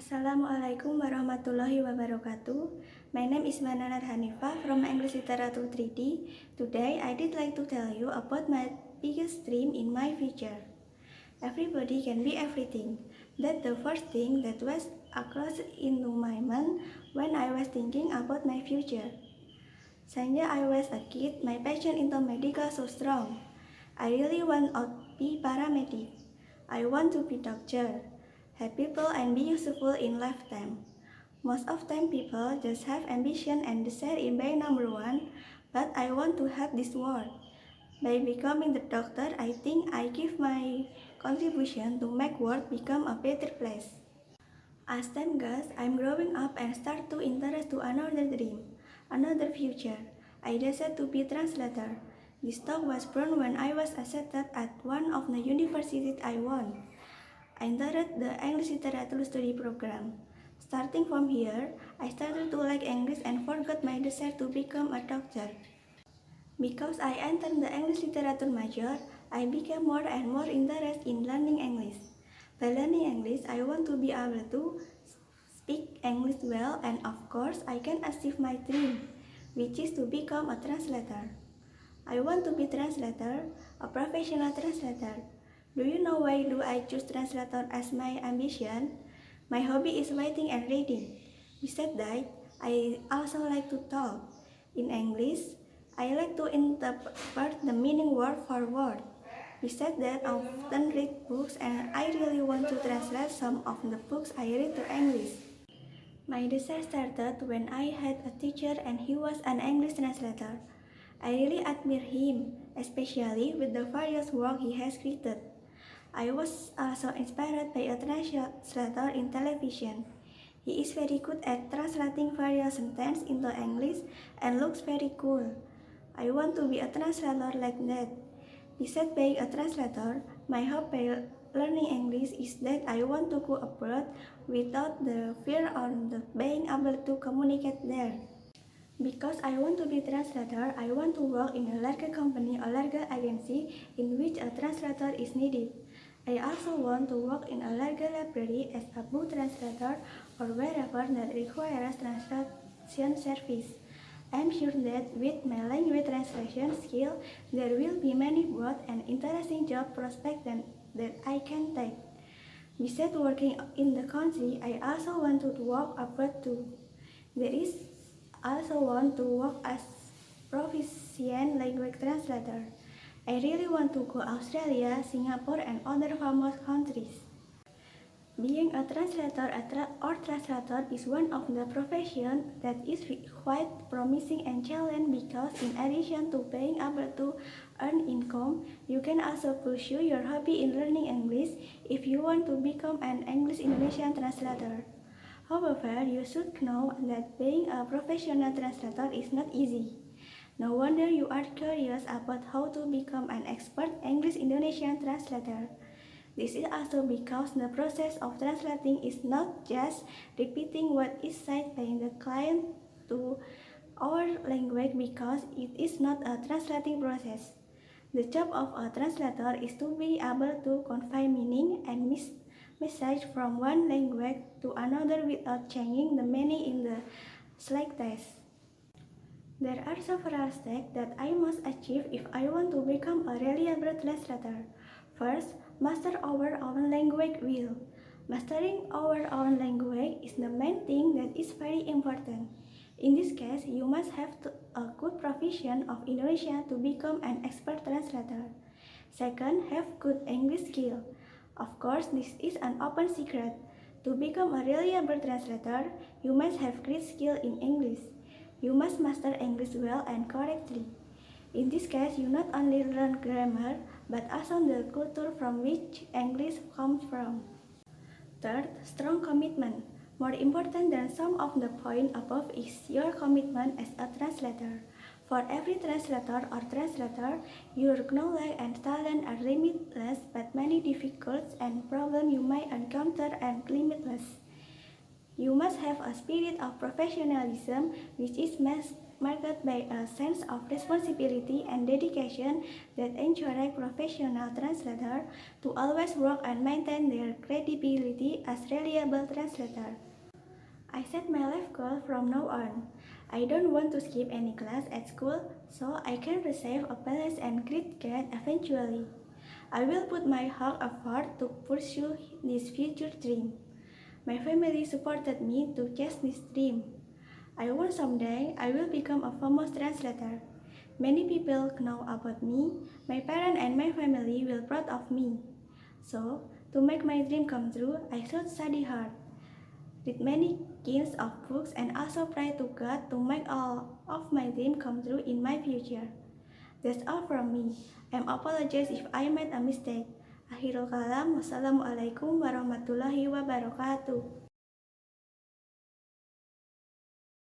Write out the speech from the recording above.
Assalamualaikum warahmatullahi wabarakatuh. My name is Mananat Hanifah from English Literature 3D. Today, I did like to tell you about my biggest dream in my future. Everybody can be everything. That's the first thing that was across into my mind when I was thinking about my future. Since I was a kid, my passion into medical so strong. I really want to be paramedic. I want to be doctor, help people and be useful in lifetime. Most of time people just have ambition and desire in being number one, but I want to help this world. By becoming the doctor, I think I give my contribution to make world become a better place. As time goes, I'm growing up and start to interest to another dream, another future. I decided to be translator. This thought was born when I was accepted at one of the universities I want. I entered the English Literature Study program. Starting from here, I started to like English and forgot my desire to become a doctor. Because I entered the English Literature major, I became more and more interested in learning English. By learning English, I want to be able to speak English well, and of course, I can achieve my dream, which is to become a translator. I want to be translator, a professional translator. Do you know why do I choose translator as my ambition? My hobby is writing and reading. Besides that, I also like to talk. In English, I like to interpret the meaning word for word. Besides that, I often read books and I really want to translate some of the books I read to English. My desire started when I had a teacher and he was an English translator. I really admire him, especially with the various work he has created. I was also inspired by a translator in television. He is very good at translating various sentences into English and looks very cool. I want to be a translator like that. Besides being a translator, my hope by learning English is that I want to go abroad without the fear of being able to communicate there. Because I want to be a translator, I want to work in a larger company or larger agency in which a translator is needed. I also want to work in a larger library as a book translator or wherever that requires translation service. I'm sure that with my language translation skill, there will be many broad and interesting job prospects that I can take. Besides working in the country, I also want to work abroad too. There is also want to work as proficient language translator. I really want to go Australia, Singapore and other famous countries. Being a translator or translator is one of the professions that is quite promising and challenging because in addition to being able to earn income, you can also pursue your hobby in learning English if you want to become an English Indonesian translator. However, you should know that being a professional translator is not easy. No wonder you are curious about how to become an expert English Indonesian translator. This is also because the process of translating is not just repeating what is said by the client to our language because it is not a translating process. The job of a translator is to be able to convey meaning and message from one language to another without changing the meaning in the slightest. There are several steps that I must achieve if I want to become a reliable translator. First, master our own language well. Mastering our own language is the main thing that is very important. In this case, you must have a good proficiency of Indonesian to become an expert translator. Second, have good English skill. Of course, this is an open secret. To become a reliable translator, you must have great skill in English. You must master English well and correctly. In this case, you not only learn grammar, but also the culture from which English comes from. Third, strong commitment. More important than some of the points above is your commitment as a translator. For every translator or translator, your knowledge and talent are limitless, but many difficulties and problems you may encounter are limitless. You must have a spirit of professionalism which is marked by a sense of responsibility and dedication that encourage professional translators to always work and maintain their credibility as reliable translators. I set my life goal from now on. I don't want to skip any class at school so I can receive a balanced and great grade eventually. I will put my whole effort to pursue this future dream. My family supported me to chase this dream. I want someday I will become a famous translator. Many people know about me, my parents and my family will proud of me. So, to make my dream come true, I should study hard, read many kinds of books and also pray to God to make all of my dream come true in my future. That's all from me. I apologize if I made a mistake. Akhirul kalam, wassalamualaikum warahmatullahi wabarakatuh.